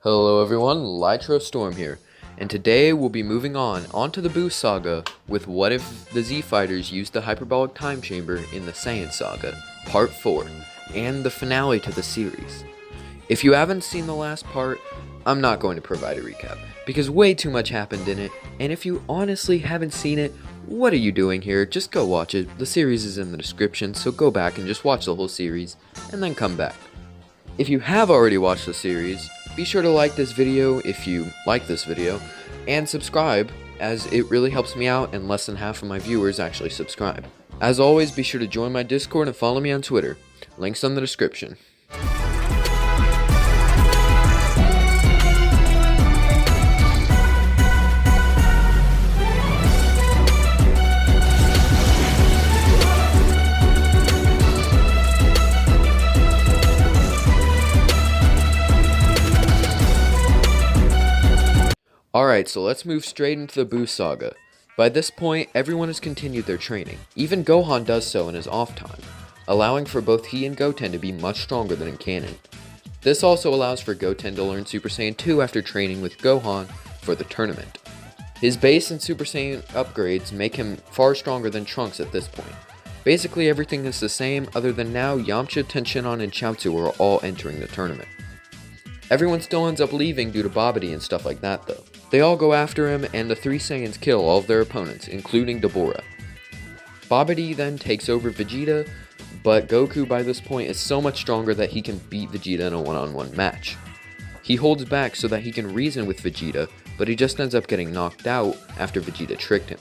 Hello everyone, Lytro Storm here, and today we'll be moving onto the Buu Saga with what if the Z Fighters used the Hyperbolic Time Chamber in the Saiyan Saga, Part 4, and the finale to the series. If you haven't seen the last part, I'm not going to provide a recap, because way too much happened in it, and if you honestly haven't seen it, what are you doing here? Just go watch it. The series is in the description, so go back and just watch the whole series, and then come back. If you have already watched the series, be sure to like this video if you like this video, and subscribe, as it really helps me out and less than half of my viewers actually subscribe. As always, be sure to join my Discord and follow me on Twitter. Links in the description. Alright, so let's move straight into the Buu Saga. By this point, everyone has continued their training. Even Gohan does so in his off time, allowing for both he and Goten to be much stronger than in canon. This also allows for Goten to learn Super Saiyan 2 after training with Gohan for the tournament. His base and Super Saiyan upgrades make him far stronger than Trunks at this point. Basically everything is the same, other than now Yamcha, Tenshinhan, and Chaozu are all entering the tournament. Everyone still ends up leaving due to Babidi and stuff like that though. They all go after him, and the three Saiyans kill all of their opponents, including Dabura. Babidi then takes over Vegeta, but Goku by this point is so much stronger that he can beat Vegeta in a one-on-one match. He holds back so that he can reason with Vegeta, but he just ends up getting knocked out after Vegeta tricked him.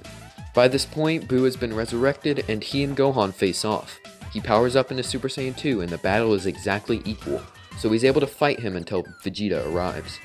By this point, Buu has been resurrected, and he and Gohan face off. He powers up into Super Saiyan 2, and the battle is exactly equal, so he's able to fight him until Vegeta arrives.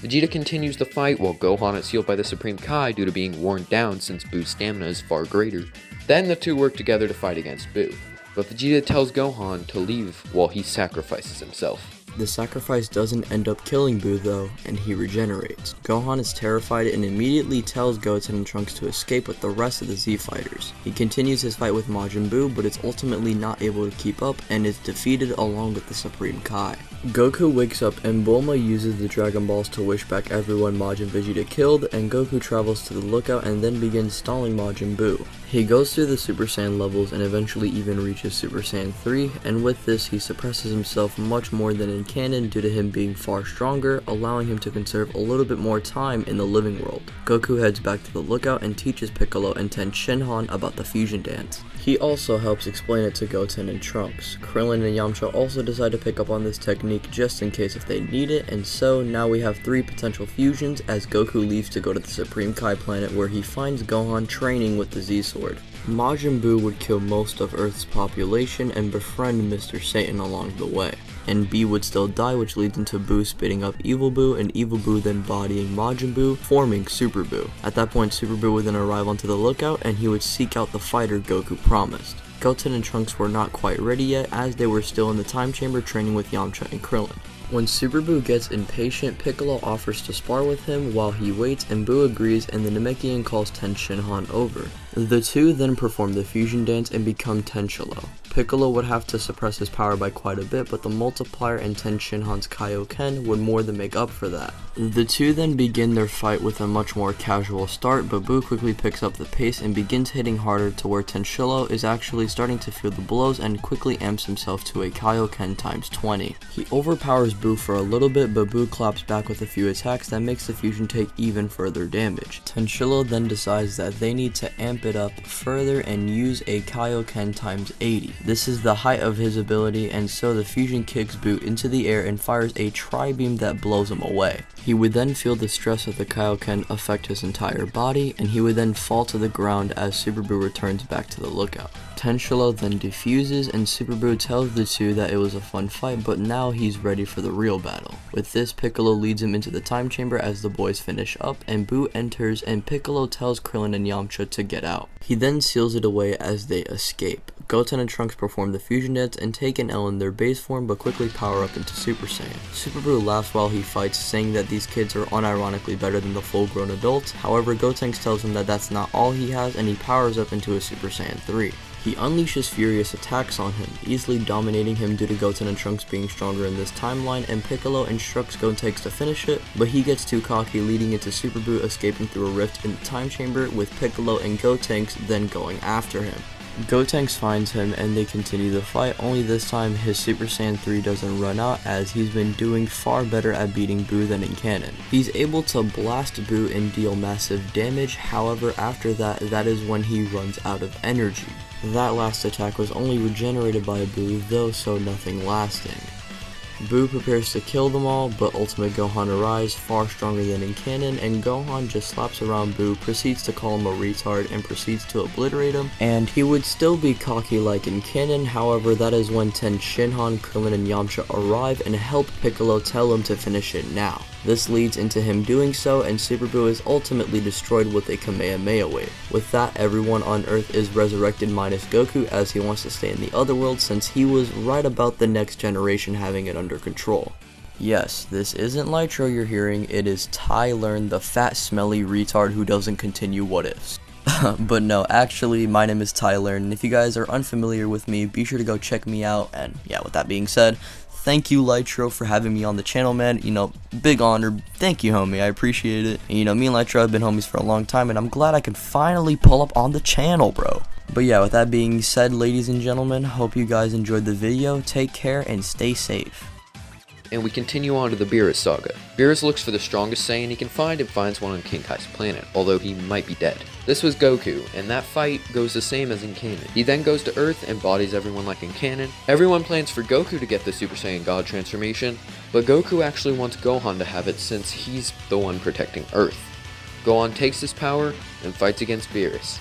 Vegeta continues the fight while Gohan is healed by the Supreme Kai due to being worn down since Buu's stamina is far greater. Then the two work together to fight against Buu, but Vegeta tells Gohan to leave while he sacrifices himself. The sacrifice doesn't end up killing Buu though, and he regenerates. Gohan is terrified and immediately tells Goten and Trunks to escape with the rest of the Z Fighters. He continues his fight with Majin Buu, but is ultimately not able to keep up and is defeated along with the Supreme Kai. Goku wakes up and Bulma uses the Dragon Balls to wish back everyone Majin Vegeta killed, and Goku travels to the lookout and then begins stalling Majin Buu. He goes through the Super Saiyan levels and eventually even reaches Super Saiyan 3, and with this he suppresses himself much more than in canon due to him being far stronger, allowing him to conserve a little bit more time in the living world. Goku heads back to the lookout and teaches Piccolo and Tenshinhan about the fusion dance. He also helps explain it to Goten and Trunks. Krillin and Yamcha also decide to pick up on this technique just in case if they need it, and so now we have 3 potential fusions as Goku leaves to go to the Supreme Kai planet where he finds Gohan training with the Z-Sword. Majin Buu would kill most of Earth's population and befriend Mr. Satan along the way. And B would still die, which leads into Buu spitting up Evil Buu, and Evil Buu then bodying Majin Buu, forming Super Buu. At that point, Super Buu would then arrive onto the lookout, and he would seek out the fighter Goku promised. Goten and Trunks were not quite ready yet, as they were still in the time chamber training with Yamcha and Krillin. When Super Buu gets impatient, Piccolo offers to spar with him while he waits, and Buu agrees, and the Namekian calls Tenshinhan over. The two then perform the fusion dance and become Tenshilo. Piccolo would have to suppress his power by quite a bit, but the multiplier and Tenshinhan's Kaioken would more than make up for that. The two then begin their fight with a much more casual start, but Buu quickly picks up the pace and begins hitting harder to where Tenshilo is actually starting to feel the blows and quickly amps himself to a Kaioken times 20. He overpowers Buu for a little bit, but Buu claps back with a few attacks that makes the fusion take even further damage. Tenshilo then decides that they need to amp it up further and use a Kaioken times 80. This is the height of his ability, and so the fusion kicks Buu into the air and fires a tri-beam that blows him away. He would then feel the stress of the Kaioken affect his entire body, and he would then fall to the ground as Super Buu returns back to the lookout. Tenshilo then defuses, and Super Buu tells the two that it was a fun fight, but now he's ready for the real battle. With this, Piccolo leads him into the time chamber as the boys finish up, and Buu enters, and Piccolo tells Krillin and Yamcha to get out. He then seals it away as they escape. Goten and Trunks perform the fusion dance and take an L in their base form, but quickly power up into Super Saiyan. Super Buu laughs while he fights, saying that these kids are unironically better than the full-grown adults. However, Gotenks tells him that that's not all he has, and he powers up into a Super Saiyan 3. He unleashes furious attacks on him, easily dominating him due to Goten and Trunks being stronger in this timeline, and Piccolo instructs Gotenks to finish it, but he gets too cocky, leading into Super Buu escaping through a rift in the time chamber, with Piccolo and Gotenks then going after him. Gotenks finds him and they continue the fight, only this time his Super Saiyan 3 doesn't run out, as he's been doing far better at beating Buu than in canon. He's able to blast Buu and deal massive damage, however after that is when he runs out of energy. That last attack was only regenerated by Buu though, so nothing lasting. Buu prepares to kill them all, but Ultimate Gohan arrives, far stronger than in canon, and Gohan just slaps around Buu, proceeds to call him a retard, and proceeds to obliterate him, and he would still be cocky like in canon, however that is when Ten Shinhan, Krillin, and Yamcha arrive and help Piccolo tell him to finish it now. This leads into him doing so, and Super Buu is ultimately destroyed with a Kamehameha wave. With that, everyone on Earth is resurrected minus Goku, as he wants to stay in the other world since he was right about the next generation having it under control. Yes, this isn't Lytro you're hearing, it is Tylearn, the fat smelly retard who doesn't continue what ifs. But no, actually my name is Tylearn, and if you guys are unfamiliar with me, be sure to go check me out, and yeah, with that being said, thank you, Lytro, for having me on the channel, man. You know, big honor. Thank you, homie. I appreciate it. And, you know, me and Lytro have been homies for a long time, and I'm glad I can finally pull up on the channel, bro. But yeah, with that being said, ladies and gentlemen, hope you guys enjoyed the video. Take care and stay safe. And we continue on to the Beerus saga. Beerus looks for the strongest Saiyan he can find and finds one on King Kai's planet, although he might be dead. This was Goku, and that fight goes the same as in canon. He then goes to Earth and bodies everyone like in canon. Everyone plans for Goku to get the Super Saiyan God transformation, but Goku actually wants Gohan to have it since he's the one protecting Earth. Gohan takes this power and fights against Beerus.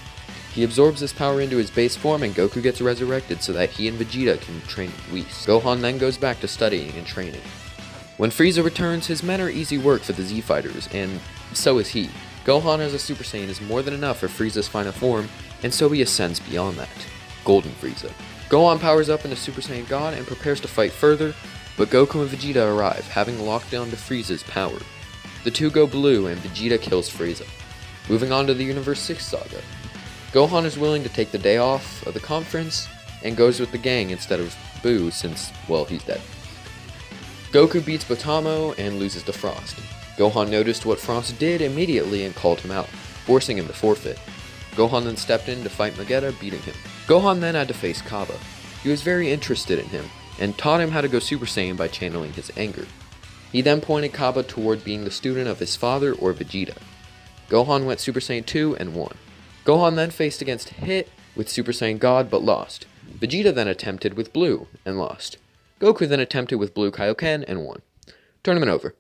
He absorbs this power into his base form and Goku gets resurrected so that he and Vegeta can train with Whis. Gohan then goes back to studying and training. When Frieza returns, his men are easy work for the Z Fighters, and so is he. Gohan as a Super Saiyan is more than enough for Frieza's final form, and so he ascends beyond that. Golden Frieza. Gohan powers up into Super Saiyan God and prepares to fight further, but Goku and Vegeta arrive, having locked down to Frieza's power. The two go blue and Vegeta kills Frieza. Moving on to the Universe 6 saga. Gohan is willing to take the day off of the conference and goes with the gang instead of Buu since, well, he's dead. Goku beats Botamo and loses to Frost. Gohan noticed what Frost did immediately and called him out, forcing him to forfeit. Gohan then stepped in to fight Vegeta, beating him. Gohan then had to face Kaba. He was very interested in him, and taught him how to go Super Saiyan by channeling his anger. He then pointed Kaba toward being the student of his father or Vegeta. Gohan went Super Saiyan 2 and won. Gohan then faced against Hit with Super Saiyan God but lost. Vegeta then attempted with Blue and lost. Goku then attempted with Blue Kaioken and won. Tournament over.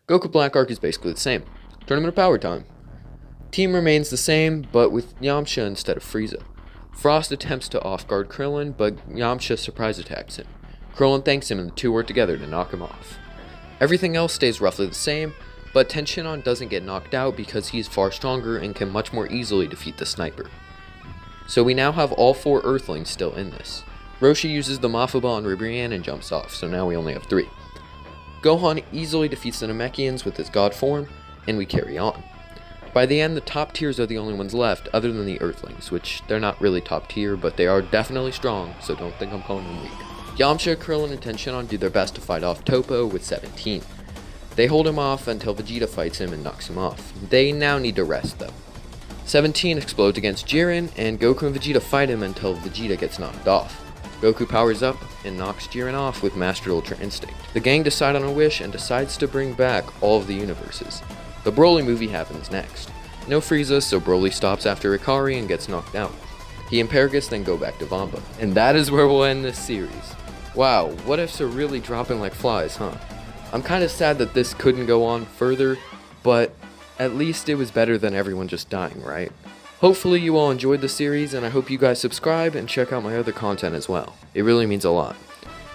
Goku Black Arc is basically the same. Tournament of Power time. Team remains the same, but with Yamcha instead of Frieza. Frost attempts to off-guard Krillin, but Yamcha surprise attacks him. Krillin thanks him and the two work together to knock him off. Everything else stays roughly the same, but Ten Shinhan doesn't get knocked out because he's far stronger and can much more easily defeat the Sniper. So we now have all 4 Earthlings still in this. Roshi uses the Mafuba on Ribrianne and jumps off, so now we only have 3. Gohan easily defeats the Namekians with his God form, and we carry on. By the end, the top tiers are the only ones left, other than the Earthlings, which they're not really top tier, but they are definitely strong, so don't think I'm calling them weak. Yamcha, Krillin, and Ten Shinhan do their best to fight off Toppo with 17. They hold him off until Vegeta fights him and knocks him off. They now need to rest, though. 17 explodes against Jiren, and Goku and Vegeta fight him until Vegeta gets knocked off. Goku powers up and knocks Jiren off with Master Ultra Instinct. The gang decide on a wish and decides to bring back all of the universes. The Broly movie happens next. No Frieza, so Broly stops after Ikari and gets knocked out. He and Paragus then go back to Vampa. And that is where we'll end this series. Wow, what ifs are really dropping like flies, huh? I'm kinda sad that this couldn't go on further, but at least it was better than everyone just dying, right? Hopefully you all enjoyed the series, and I hope you guys subscribe and check out my other content as well. It really means a lot.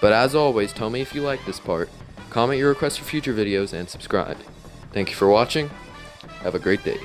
But as always, tell me if you like this part, comment your requests for future videos, and subscribe. Thank you for watching. Have a great day.